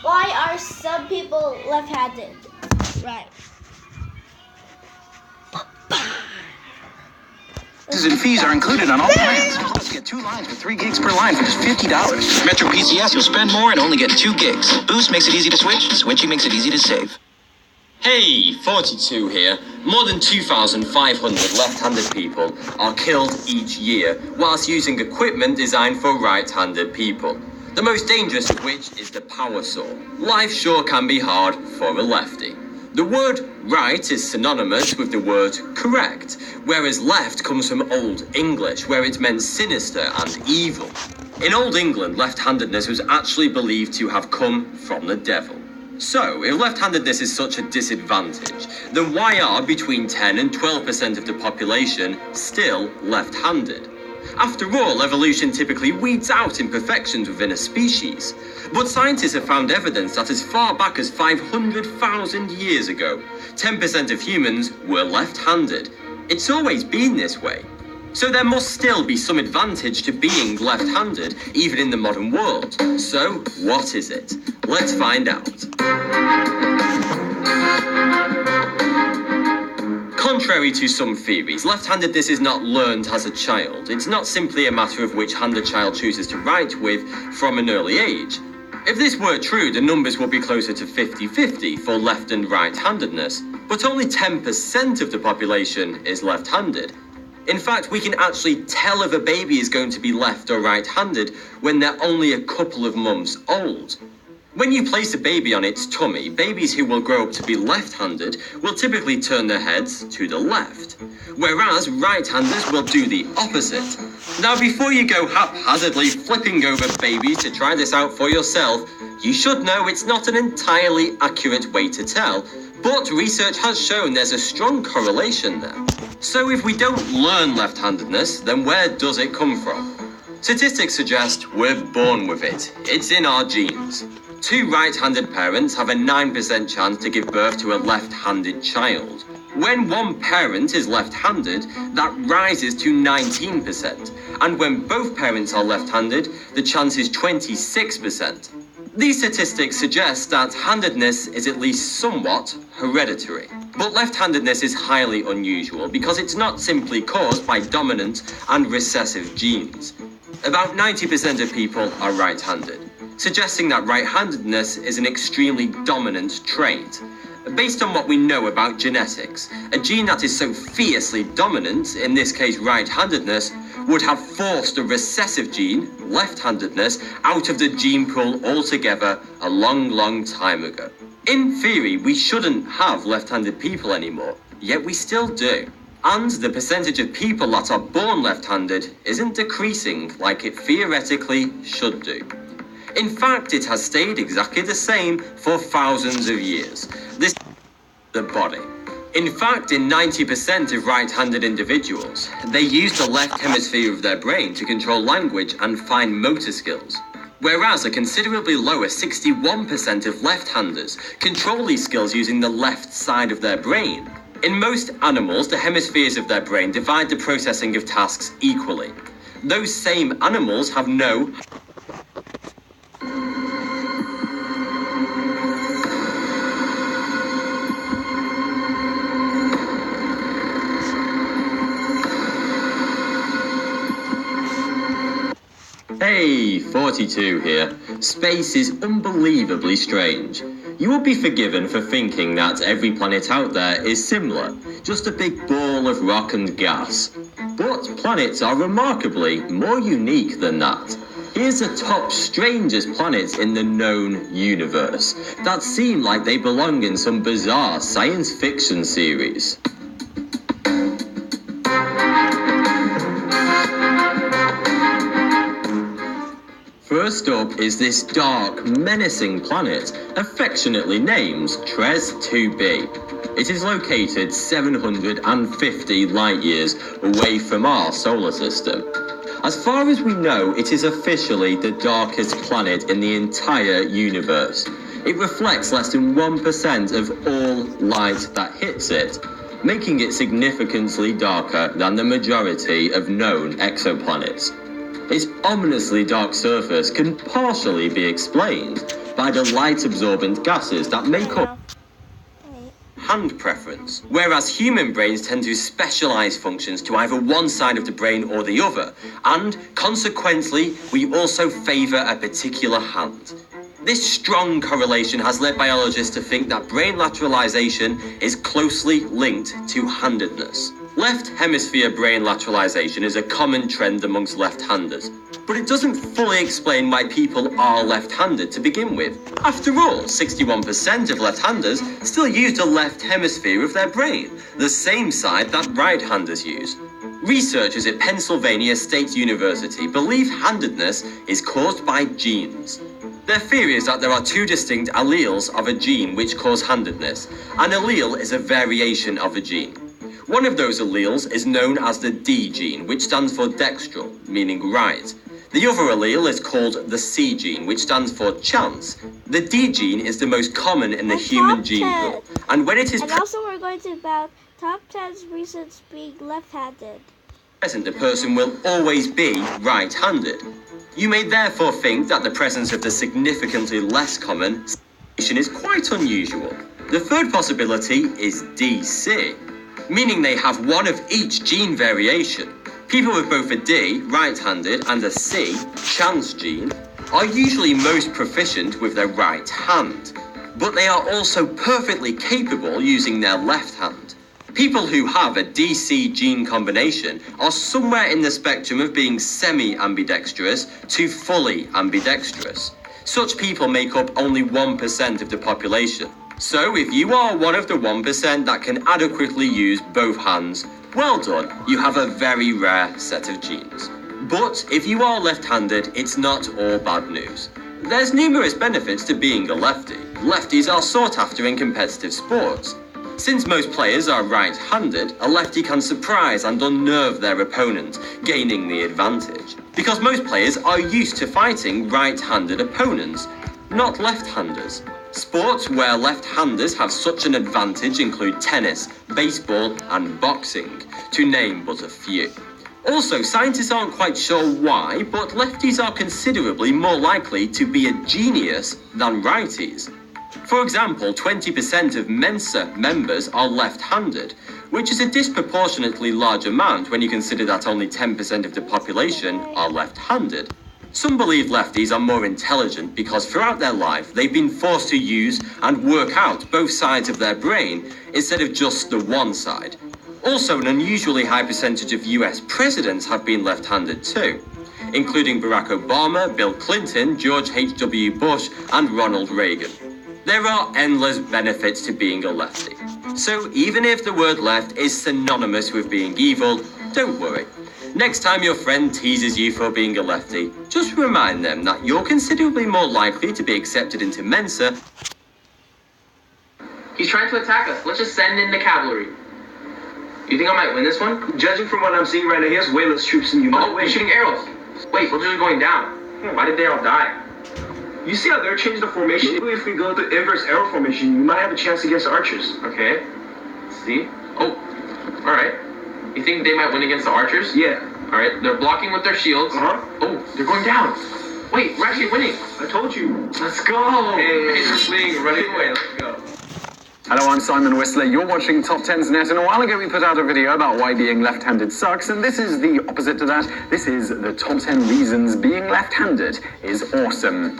Why are some people left-handed? Right. And fees are included on all plans. Plus, get 2 lines with 3 gigs per line for just $50. Metro PCS, you'll spend more and only get 2 gigs. Boost makes it easy to switch. Switching makes it easy to save. Hey, 42 here. More than 2,500 left-handed people are killed each year whilst using equipment designed for right-handed people. The most dangerous of which is the power saw. Life sure can be hard for a lefty. The word right is synonymous with the word correct, whereas left comes from Old English, where it meant sinister and evil. In Old England, left-handedness was actually believed to have come from the devil. So, if left-handedness is such a disadvantage, then why are between 10 and 12% of the population still left-handed? After all, evolution typically weeds out imperfections within a species. But scientists have found evidence that as far back as 500,000 years ago, 10% of humans were left-handed. It's always been this way. So there must still be some advantage to being left-handed, even in the modern world. So, what is it? Let's find out. Contrary to some theories, left-handedness is not learned as a child. It's not simply a matter of which hand a child chooses to write with from an early age. If this were true, the numbers would be closer to 50-50 for left and right-handedness, but only 10% of the population is left-handed. In fact, we can actually tell if a baby is going to be left or right-handed when they're only a couple of months old. When you place a baby on its tummy, babies who will grow up to be left-handed will typically turn their heads to the left, whereas right-handers will do the opposite. Now, before you go haphazardly flipping over babies to try this out for yourself, you should know it's not an entirely accurate way to tell, but research has shown there's a strong correlation there. So if we don't learn left-handedness, then where does it come from? Statistics suggest we're born with it. It's in our genes. 2 right-handed parents have a 9% chance to give birth to a left-handed child. When one parent is left-handed, that rises to 19%. And when both parents are left-handed, the chance is 26%. These statistics suggest that handedness is at least somewhat hereditary. But left-handedness is highly unusual because it's not simply caused by dominant and recessive genes. About 90% of people are right-handed, suggesting that right-handedness is an extremely dominant trait. Based on what we know about genetics, a gene that is so fiercely dominant, in this case right-handedness, would have forced the recessive gene, left-handedness, out of the gene pool altogether a long time ago. In theory, we shouldn't have left-handed people anymore, yet we still do. And the percentage of people that are born left-handed isn't decreasing like it theoretically should do. In fact, it has stayed exactly the same for thousands of years. This is the body. In fact, in 90% of right-handed individuals, they use the left hemisphere of their brain to control language and fine motor skills. Whereas a considerably lower 61% of left-handers control these skills using the left side of their brain. In most animals, the hemispheres of their brain divide the processing of tasks equally. Those same animals have no Hey, 42 here. Space is unbelievably strange. You will be forgiven for thinking that every planet out there is similar, just a big ball of rock and gas. But planets are remarkably more unique than that. Here's the top strangest planets in the known universe that seem like they belong in some bizarre science fiction series. First up is this dark, menacing planet, affectionately named Tres 2b. It is located 750 light-years away from our solar system. As far as we know, it is officially the darkest planet in the entire universe. It reflects less than 1% of all light that hits it, making it significantly darker than the majority of known exoplanets. Its ominously dark surface can partially be explained by the light-absorbent gases that make up hand preference, whereas human brains tend to specialize functions to either one side of the brain or the other, and consequently, we also favor a particular hand. This strong correlation has led biologists to think that brain lateralization is closely linked to handedness. Left hemisphere brain lateralization is a common trend amongst left-handers, but it doesn't fully explain why people are left-handed to begin with. After all, 61% of left-handers still use the left hemisphere of their brain, the same side that right-handers use. Researchers at Pennsylvania State University believe handedness is caused by genes. Their theory is that there are two distinct alleles of a gene which cause handedness. An allele is a variation of a gene. One of those alleles is known as the D gene, which stands for dextral, meaning right. The other allele is called the C gene, which stands for chance. The D gene is the most common in the human gene pool, and when it is And also we're going to about top 10 reasons being left-handed. present, the person will always be right-handed. You may therefore think that the presence of the significantly less common situation is quite unusual. The third possibility is DC, meaning they have one of each gene variation. People with both a D, right-handed, and a C, chance gene, are usually most proficient with their right hand, but they are also perfectly capable using their left hand. People who have a DC gene combination are somewhere in the spectrum of being semi-ambidextrous to fully ambidextrous. Such people make up only 1% of the population. So if you are one of the 1% that can adequately use both hands, well done, you have a very rare set of genes. But if you are left-handed, it's not all bad news. There's numerous benefits to being a lefty. Lefties are sought after in competitive sports. Since most players are right-handed, a lefty can surprise and unnerve their opponent, gaining the advantage. Because most players are used to fighting right-handed opponents, not left-handers. Sports where left-handers have such an advantage include tennis, baseball, and boxing, to name but a few. Also, scientists aren't quite sure why, but lefties are considerably more likely to be a genius than righties. For example, 20% of Mensa members are left-handed, which is a disproportionately large amount when you consider that only 10% of the population are left-handed. Some believe lefties are more intelligent because throughout their life they've been forced to use and work out both sides of their brain instead of just the one side. Also, an unusually high percentage of US presidents have been left-handed too, including Barack Obama, Bill Clinton, George H.W. Bush, and Ronald Reagan. There are endless benefits to being a lefty. So even if the word left is synonymous with being evil, don't worry. Next time your friend teases you for being a lefty, just remind them that you're considerably more likely to be accepted into Mensa. He's trying to attack us. Let's just send in the cavalry. You think I might win this one? Judging from what I'm seeing right now, he has way less troops than you. Oh, he's shooting arrows. Wait, soldiers are going down. Why did they all die? You see how they're changing the formation? Maybe if we go to inverse arrow formation, we might have a chance against archers. Okay. Let's see. Oh, all right. You think they might win against the archers? Yeah. All right. They're blocking with their shields. Oh, they're going down. Wait, we're actually winning. I told you. Let's go. Hey, they're fleeing, running away. Let's go. Hello, I'm Simon Whistler. You're watching Top 10's Net, and a while ago we put out a video about why being left-handed sucks, and this is the opposite to that. This is the top 10 reasons being left-handed is awesome.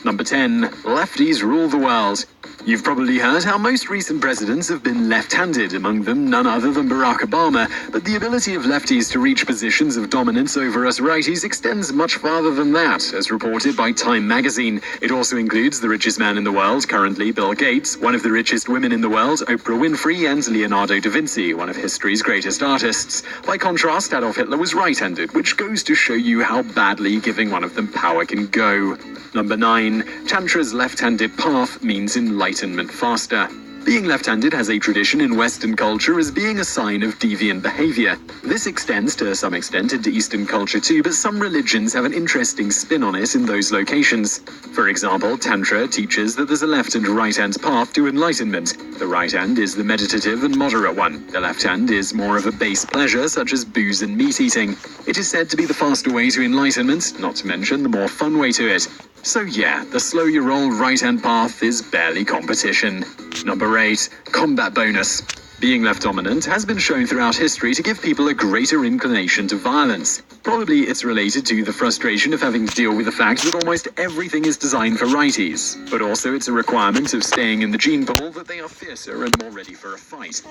Number 10. Lefties rule the world. You've probably heard how most recent presidents have been left-handed, among them none other than Barack Obama, but the ability of lefties to reach positions of dominance over us righties extends much farther than that, as reported by Time magazine. It also includes the richest man in the world, currently Bill Gates, one of the richest women in the world, Oprah Winfrey, and Leonardo da Vinci, one of history's greatest artists. By contrast, Adolf Hitler was right-handed, which goes to show you how badly giving one of them power can go. Number 9. Tantra's left-handed path means enlightenment faster. Being left-handed has a tradition in Western culture as being a sign of deviant behavior. This extends to some extent into Eastern culture too, but some religions have an interesting spin on it in those locations. For example, Tantra teaches that there's a left and right-hand path to enlightenment. The right hand is the meditative and moderate one. The left hand is more of a base pleasure, such as booze and meat eating. It is said to be the faster way to enlightenment, not to mention the more fun way to it. So yeah, the slow you roll right-hand path is barely competition. Number 8. Combat bonus. Being left dominant has been shown throughout history to give people a greater inclination to violence. Probably it's related to the frustration of having to deal with the fact that almost everything is designed for righties, but also it's a requirement of staying in the gene pool that they are fiercer and more ready for a fight.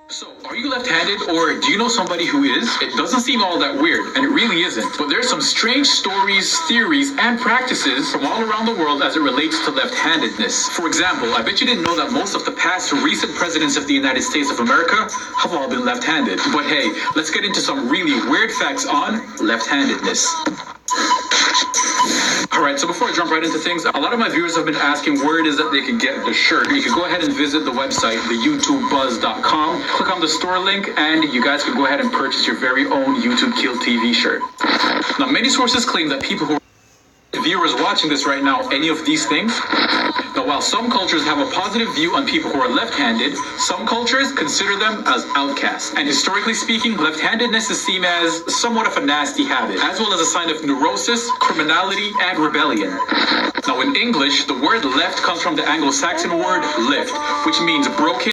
So, are you left-handed, or do you know somebody who is? It doesn't seem all that weird, and it really isn't. But there's some strange stories, theories, and practices from all around the world as it relates to left-handedness. For example, I bet you didn't know that most of the past recent presidents of the United States of America have all been left-handed. But hey, let's get into some really weird facts on left-handedness. Alright, so before I jump right into things, a lot of my viewers have been asking where it is that they can get the shirt. You can go ahead and visit the website, theyoutubebuzz.com. Click on the store link, and you guys can go ahead and purchase your very own YouTube Kill TV shirt. Now, many sources claim that people who are viewers watching this right now, any of these things. Now, while some cultures have a positive view on people who are left-handed, some cultures consider them as outcasts. And historically speaking, left-handedness is seen as somewhat of a nasty habit, as well as a sign of neurosis, criminality, and rebellion. Now, in English, the word left comes from the Anglo-Saxon word lift, which means broken,